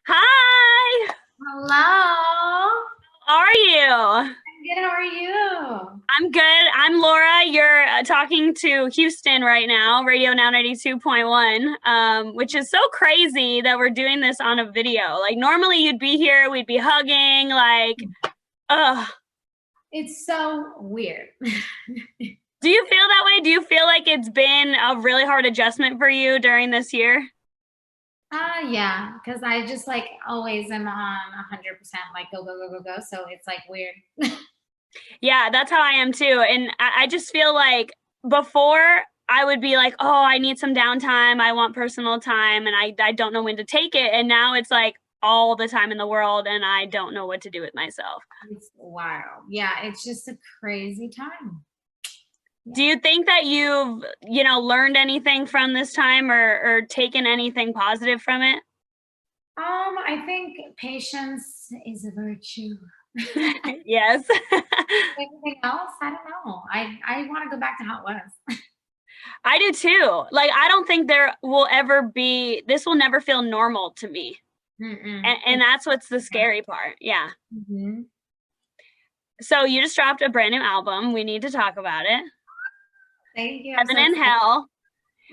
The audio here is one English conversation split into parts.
Hi, Hello. how are you? I'm good. How are you? I'm good. I'm Laura. You're talking to Houston right now, Radio Now 92.1, which is so crazy that we're doing this on a video. Like, normally you'd be here, we'd be hugging, like, ugh. It's so weird. Do you feel that way? Do you feel like it's been a really hard adjustment for you during this year? Yeah, because I just like always am on 100% like go, go, go, go, go. So it's like weird. Yeah, that's how I am too. And I just feel like before I would be like, oh, I need some downtime. I want personal time. And I don't know when to take it. And now it's like all the time in the world. And I don't know what to do with myself. It's wild. Yeah, it's just a crazy time. Yeah. Do you think that you've, learned anything from this time or taken anything positive from it? I think patience is a virtue. Yes. Anything else? I don't know. I want to go back to how it was. I do too. Like, I don't think there will ever be, this will never feel normal to me. Mm-mm. And that's what's the scary part. Yeah. Mhm. So you just dropped a brand new album. We need to talk about it. Thank you. I'm Heaven so and excited. Hell,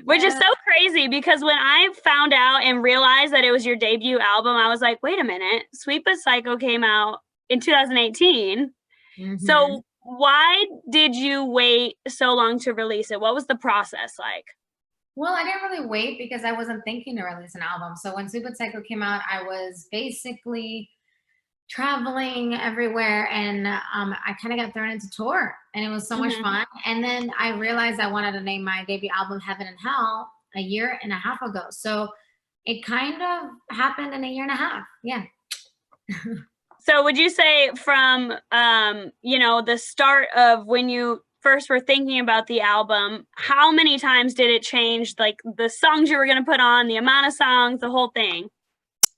which is Yeah. so crazy because when I found out and realized that it was your debut album, I was like, wait a minute, Sweet But Psycho came out in 2018. Mhm. So why did you wait so long to release it? What was the process like? Well, I didn't really wait because I wasn't thinking to release an album. So when Super Psycho came out, I was basically traveling everywhere and I kind of got thrown into tour and it was so much Mm-hmm. fun. And then I realized I wanted to name my debut album Heaven and Hell a year and a half ago. So it kind of happened in a year and a half. Yeah. So would you say from the start of when you first were thinking about the album, how many times did it change, like the songs you were going to put on, the amount of songs, the whole thing?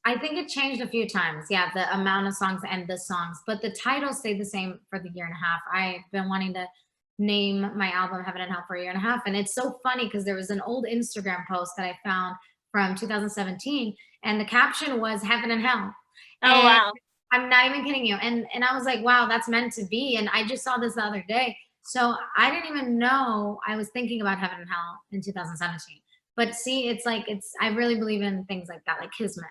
I think it changed a few times. Yeah, the amount of songs and the songs, but the title stayed the same for the year and a half. I've been wanting to name my album Heaven and Hell for a year and a half. And it's so funny because there was an old Instagram post that I found from 2017, and the caption was Heaven and Hell. Oh, And wow. I'm not even kidding you. And I was like, wow, that's meant to be. And I just saw this the other day. So I didn't even know I was thinking about Heaven and Hell in 2017. But see, it's like I really believe in things like that, like kismet.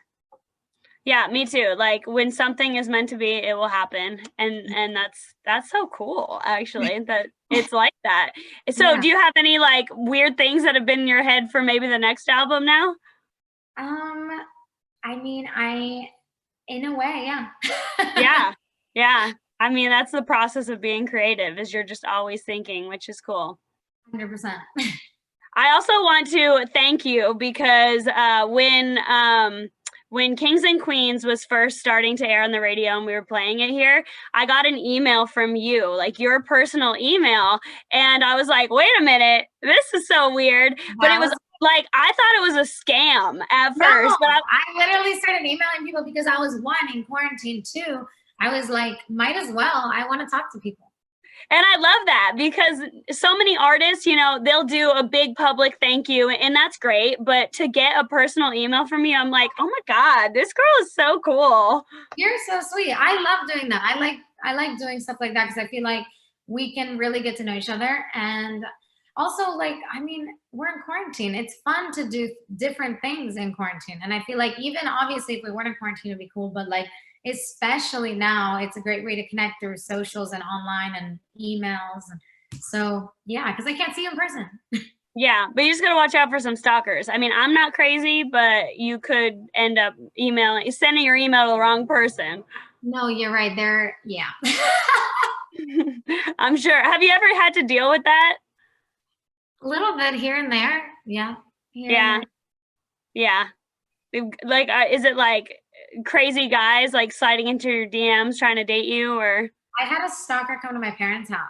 Yeah, me too. Like when something is meant to be, it will happen. And that's so cool actually that it's like that. So, Yeah. do you have any like weird things that have been in your head for maybe the next album now? Um, I mean, in a way, yeah. Yeah. Yeah. I mean, that's the process of being creative is you're just always thinking, which is cool. 100%. I also want to thank you because when Kings and Queens was first starting to air on the radio and we were playing it here, I got an email from you, like your personal email, and I was like, "Wait a minute, this is so weird." But it That was was like I thought it was a scam at no, first, but I literally started emailing people because I was one in quarantine too. I was like, might as well. I want to talk to people. and I love that because so many artists, they'll do a big public thank you, and that's great. But to get a personal email from you, I'm like, oh my God, this girl is so cool. You're so sweet. I love doing that. I like doing stuff like that because I feel like we can really get to know each other. And also, like, I mean, we're in quarantine. It's fun to do different things in quarantine. And I feel like even obviously if we weren't in quarantine, it'd be cool, but like especially now, it's a great way to connect through socials and online and emails. So yeah, because I can't see you in person. Yeah, but you just gotta watch out for some stalkers. I mean, I'm not crazy, but you could end up sending your email to the wrong person. No, you're right. There, yeah. I'm sure. Have you ever had to deal with that? A little bit here and there. Yeah, here and Yeah, there. yeah. Like, is it like crazy guys like sliding into your DMs trying to date you, or I had a stalker come to my parents' house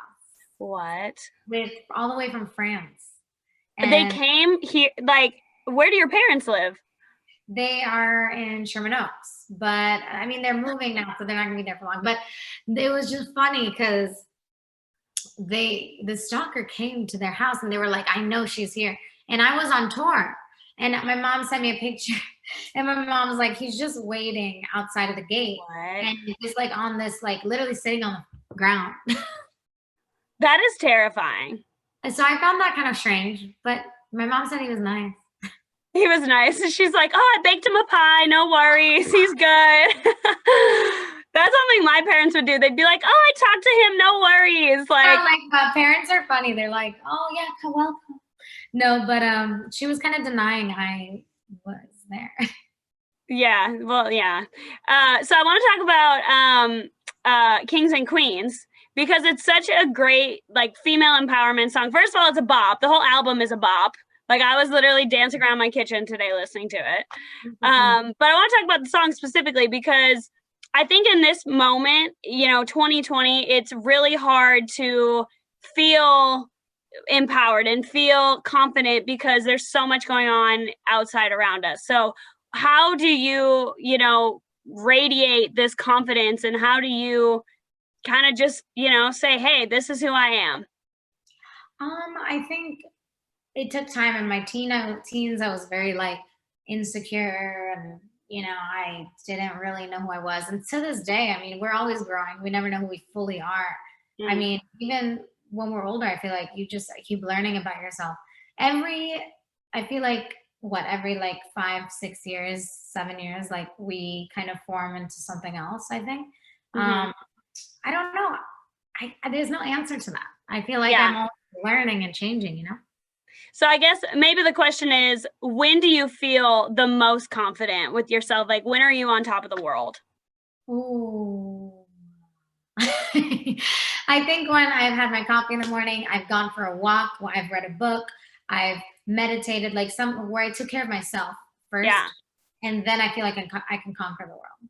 what? with all the way from France. They And came here. Like, where do your parents live? they are in Sherman Oaks. But I mean, they're moving now, so they're not gonna be there for long. But it was just funny because the stalker came to their house and they were like, I know she's here. And I was on tour. And my mom sent me a picture And my mom's like, he's just waiting outside of the gate. What? And he's just like on this, like literally sitting on the ground. That is terrifying. And so I found that kind of strange, but my mom said he was nice. He was nice. And she's like, oh, I baked him a pie. No worries. He's good. That's something my parents would do. They'd be like, oh, I talked to him. No worries. Like, parents are funny. They're like, oh yeah, welcome. No, but she was kind of denying I was there. Yeah. Well, yeah. So I want to talk about Kings and Queens, because it's such a great, like, female empowerment song. First of all, it's a bop. The whole album is a bop. Like, I was literally dancing around my kitchen today listening to it. But I want to talk about the song specifically because I think in this moment, 2020, it's really hard to feel empowered and feel confident because there's so much going on outside around us. So how do you, radiate this confidence, and how do you kind of just, say, hey, this is who I am? I think it took time. In my teens, I was very like insecure, and I didn't really know who I was. And to this day, I mean, we're always growing. We never know who we fully are. I mean, even when we're older, I feel like you just keep learning about yourself. I feel like every like 5, 6 years, 7 years, like we kind of form into something else, I think. I don't know. There's no answer to that. I feel like I'm always learning and changing, So I guess maybe the question is, when do you feel the most confident with yourself? Like, when are you on top of the world? Ooh. I think when I've had my coffee in the morning, I've gone for a walk, I've read a book, I've meditated, like where I took care of myself first. Yeah. And then I feel like I can conquer the world.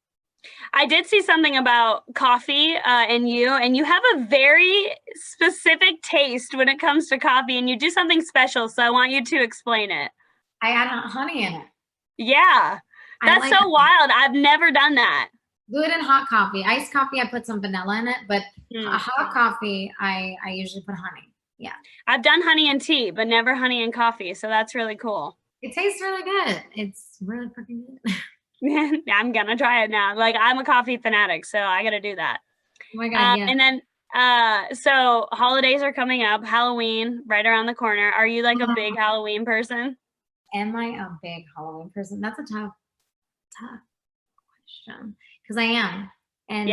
I did see something about coffee and you have a very specific taste when it comes to coffee, and you do something special. So I want you to explain it. I add honey in it. Yeah. That's so wild. I've never done that. Good and hot coffee. Iced coffee, I put some vanilla in it, but a hot coffee, I usually put honey. Yeah. I've done honey and tea, but never honey and coffee. So that's really cool. It tastes really good. It's really freaking good. I'm going to try it now. Like, I'm a coffee fanatic, so I got to do that. Oh my God, yeah. And then, so holidays are coming up, Halloween right around the corner. Are you like a big Halloween person? Am I a big Halloween person? That's a tough question. Because I am. And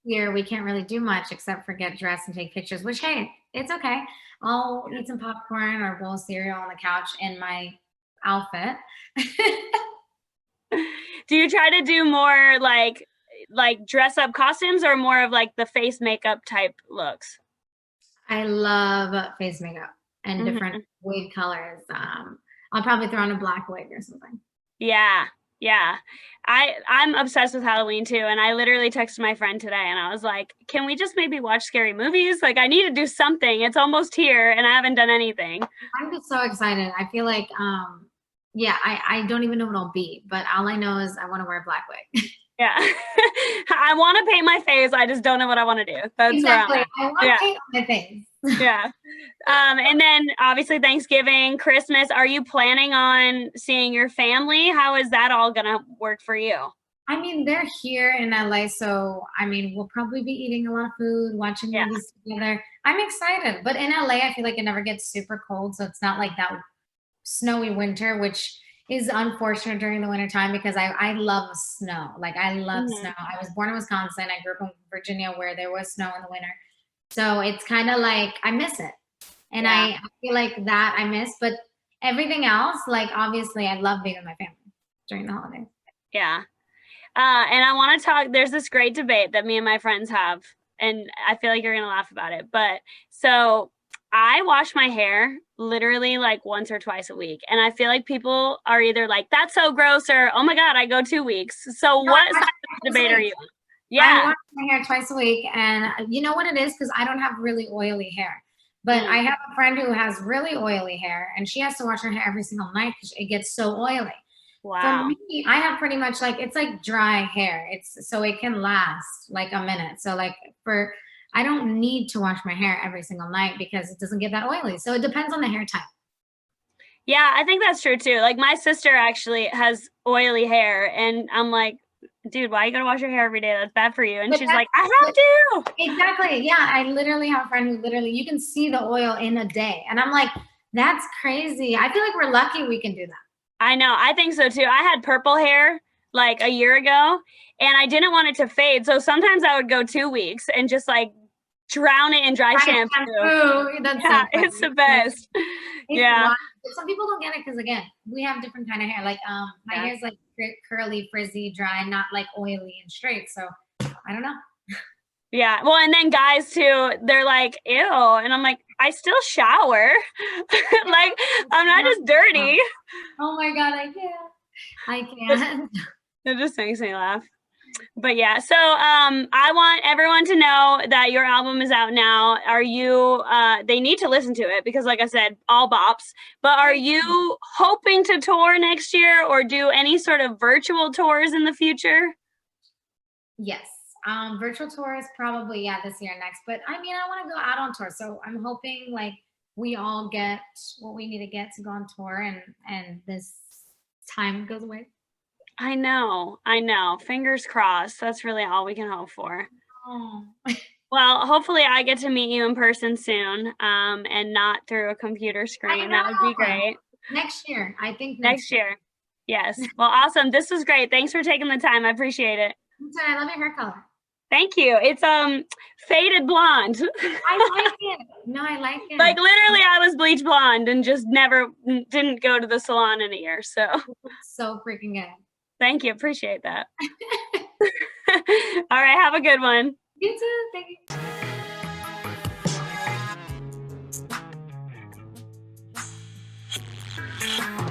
here we can't really do much except for get dressed and take pictures, which, hey, it's okay. I'll eat some popcorn or a bowl of cereal on the couch in my outfit. Do you try to do more like dress up costumes, or more of like the face makeup type looks? I love face makeup and different wig colors. I'll probably throw on a black wig or something. Yeah. I'm obsessed with Halloween too. And I literally texted my friend today and I was like, can we just maybe watch scary movies? Like, I need to do something. It's almost here and I haven't done anything. I'm just so excited. I feel like, I don't even know what I'll be, but all I know is I want to wear a black wig. Yeah. I want to paint my face. I just don't know what I want to do. That's exactly. Where I want to paint my face. Yeah. And then obviously Thanksgiving, Christmas. Are you planning on seeing your family? How is that all going to work for you? I mean, they're here in LA, so I mean, we'll probably be eating a lot of food, watching movies together. I'm excited, but in LA, I feel like it never gets super cold, so it's not like that snowy winter, which is unfortunate during the winter time because I love snow. Like, I love snow. I was born in Wisconsin. I grew up in Virginia where there was snow in the winter. So it's kind of like I miss it. And I feel like that I miss. But everything else, like, obviously, I love being with my family during the holidays. Yeah. And I want to talk, there's this great debate that me and my friends have, and I feel like you're going to laugh about it. But so I wash my hair literally like once or twice a week. And I feel like people are either like, that's so gross, or, oh my God, I go 2 weeks. So what side of the debate are you on? Yeah. I wash my hair twice a week. And you know what it is? Because I don't have really oily hair. But I have a friend who has really oily hair, and she has to wash her hair every single night because it gets so oily. Wow. For me, I have pretty much like, it's like dry hair. It's so it can last like a minute. So like I don't need to wash my hair every single night because it doesn't get that oily. So it depends on the hair type. Yeah, I think that's true too. Like my sister actually has oily hair, and I'm like, dude, why you gotta wash your hair every day? That's bad for you. And But she's that's like, I have to. exactly. Yeah, I literally have a friend who literally you can see the oil in a day, and I'm like, that's crazy. I feel like we're lucky we can do that. I know. I think so too. I had purple hair like a year ago, and I didn't want it to fade. So sometimes I would go 2 weeks and just like drown it in dry shampoo. That's Yeah, so funny. it's the best. It's Yeah. wild. But some people don't get it because again, we have different kind of hair. Like my hair is like curly, frizzy, dry, not like oily and straight. So I don't know. Yeah. Well, and then guys too, they're like, ew. And I'm like, I still shower. Like, I'm not just dirty. Oh my God, I can't. I can't. It just makes me laugh. But yeah, so I want everyone to know that your album is out now. Are you they need to listen to it because like I said, all bops. But are you hoping to tour next year or do any sort of virtual tours in the future? Yes. Virtual tours probably, yeah, this year, next. But I mean, I want to go out on tour. So I'm hoping like we all get what we need to get to go on tour and this time goes away. I know. Fingers crossed. That's really all we can hope for. Oh. Well, hopefully I get to meet you in person soon, and not through a computer screen. That would be great. Next year. I think next year. Yes. Well, awesome. This was great. Thanks for taking the time. I appreciate it. I love your hair color. Thank you. It's faded blonde. I like it. No, I like it. Like literally I was bleach blonde and just didn't go to the salon in a year. So freaking good. Thank you. Appreciate that. All right. Have a good one. You too. Thank you.